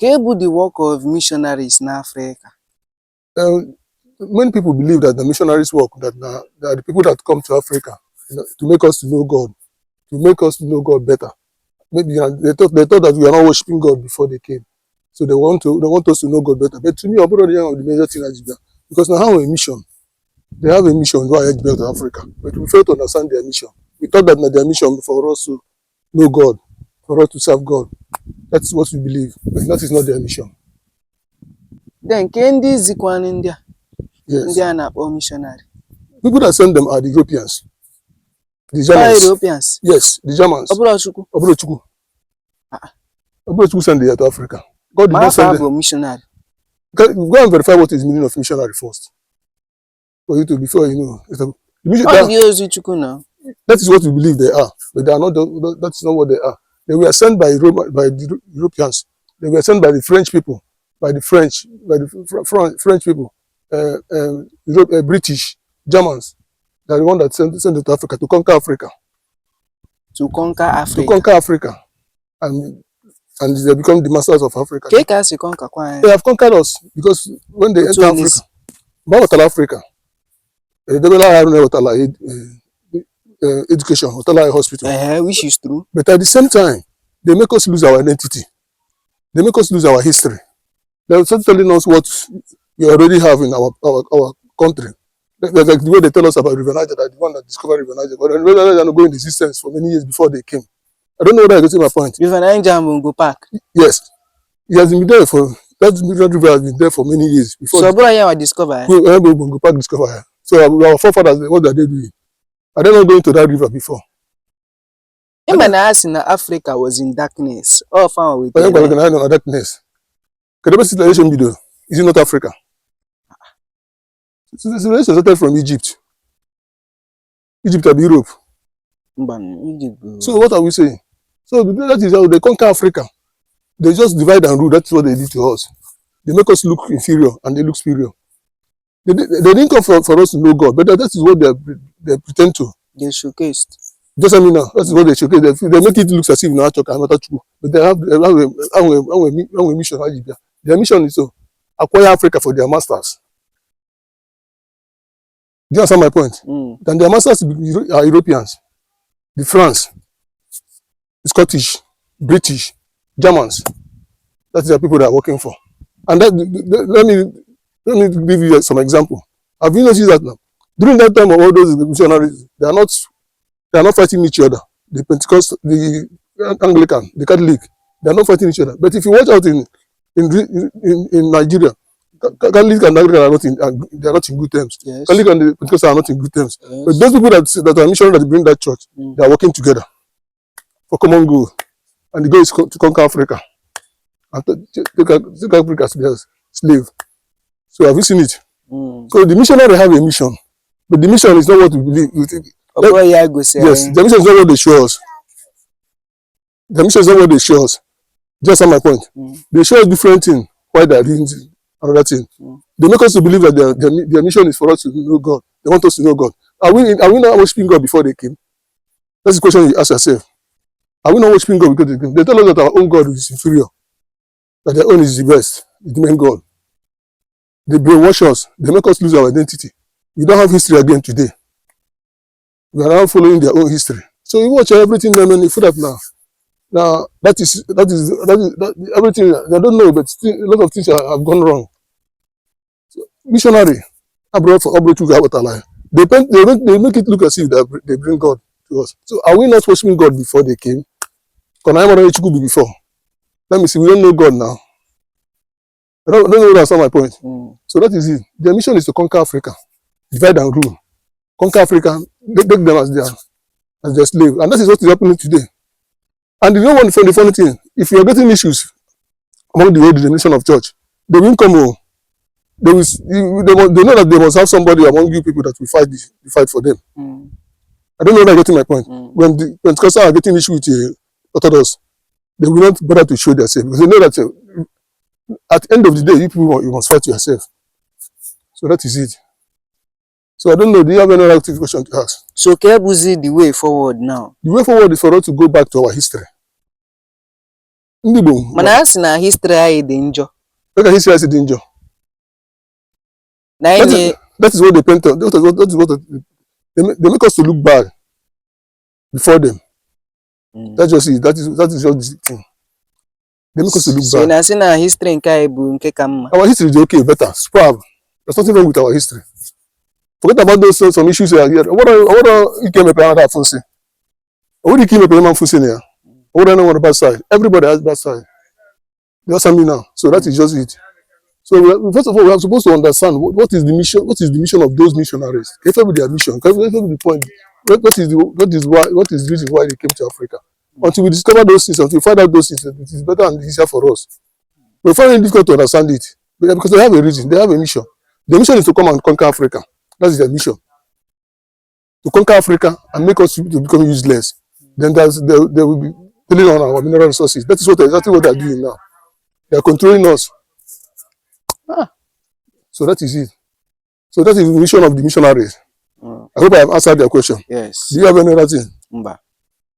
Kebu the work of missionaries in Africa. Many people believe that the missionaries work, that the people that come to Africa, to make us to know God, better. Maybe they thought that we are not worshiping God before they came, so they want us to know God better. But to me, the major thing is because now have a mission. They have a mission why I to Africa, but we fail to understand their mission. We thought that their mission for us to know God, for us to serve God. That's what we believe, but that is not their mission. Then Kendi Zikwan India. Yes. India na missionary. People that send them are the Europeans. The Germans. Europeans? Yes, the Germans. Oburochukwu. Oburochukwu sent them to Africa. God did not send them. Missionary. Go and verify what is the meaning of missionary first. For you to, before you know. That is what we believe they are. But they are not. That is not what they are. They were sent by the Europeans. They were sent by the French people, by the French people, British, Germans. They are the one that sent it to Africa to conquer Africa. To conquer Africa. To conquer Africa, and they become the masters of Africa. They have conquered us because when they enter Africa, education, hospital. Which is true. But at the same time, they make us lose our identity. They make us lose our history. They are telling us what we already have in our country. Like the way they tell us about River Niger, that the one that discovered River Niger, but River Niger not going in existence for many years before they came. I don't know whether I get my point. River Niger and Mungo Park. Yes, it has been there for that river has been there for many years before. So Brother was discovered. Mungo Park discovered. So our forefathers, what are they doing? Are they not going to that river before? Africa was in darkness. All found with darkness. Civilization video. Is it not Africa? Civilization started from Egypt. Egypt and Europe. So what are we saying? So that is how they conquer Africa. They just divide and rule. That's what they did to us. They make us look inferior and they look superior. They didn't come for us to know God, but that is what they pretend to. They showcased. Just I mean now, that is what they showcase. They make it look as if not true. But they have a mission. Their mission is to acquire Africa for their masters. Do you understand my point? Then their masters are Europeans, the France, the Scottish, British, Germans. That is the people they are working for. And that, let me give you some example. Have you noticed that now? During that time of all those missionaries, they are not fighting each other. The Pentecost, the Anglican, the Catholic, they are not fighting each other. But if you watch out in Nigeria, Catholic and Anglican are not in good terms. Yes. Catholic and the Pentecostals are not in good terms. Yes. But those people that are missionaries that bring that church, they are working together for common goal. And the goal is to conquer Africa and take Africa as their slave. So have you seen it? So the missionary have a mission, but the mission is not what we believe. Yes, the mission is not what they show us. The mission is not what they show us. Just on my point. They show us different things. Why they are doing another thing. They make us to believe that their mission is for us to know God. They want us to know God. Are we not worshiping God before they came? That's the question you ask yourself. Are we not worshiping God because they came? They tell us that our own God is inferior, that their own is the best, is the main God. They brainwash us. They make us lose our identity. We don't have history again today. We are now following their own history. So you watch everything them and you feel that now. Now that is everything. They don't know, but still, a lot of things have gone wrong. So, missionary, abroad for abroad to God, they make it look as if they bring God to us. So are we not worshiping God before they came? Before. Let me see. We don't know God now. I don't know that's not my point. So that is it. Their mission is to conquer Africa, divide and rule, conquer Africa, take them as their slave, and that is what is happening today. And you know what the funny thing? If you are getting issues among the old denomination of church, they will come home. They know that they must have somebody among you people that will fight for them. I don't know whether I'm getting my point. When the Pentecostals are getting issue with Orthodox, they will not bother to show themselves because they know that at the end of the day, you must fight yourself. So that is it. So I don't know. Do you have any other question to ask? So Kebuzi, the way forward now? The way forward is for us to go back to our history. Ndibo. Mana ha si na history anyị dị njọ. Look at history as a danger. Na anyị That is what they paint on. That is what they make us to look bad before them. That's just it. That is just the thing. They make us to look so bad. na si na history nke anyị bụ nke ka mma. Our history is okay, better, superb. There's nothing wrong with our history. Forget about those some issues here. What you came up another funsi? What you came up with funsi here? What I know on the bad side. Everybody has bad side. You understand me now? So that is just it. So first of all, we are supposed to understand what is the mission. What is the mission of those missionaries? If with their mission, if with the point, what is the reason why they came to Africa? Until we discover those things, until we find out those things, it is better and easier for us. We find it difficult to understand it because they have a reason, they have a mission. The mission is to come and conquer Africa. That is their mission. To conquer Africa and make us to become useless. Then they will be pulling on our mineral resources. That is exactly what they are doing now. They are controlling us. So that is it. So that is the mission of the missionaries. I hope I have answered their question. Yes. Do you have any other thing? Mba.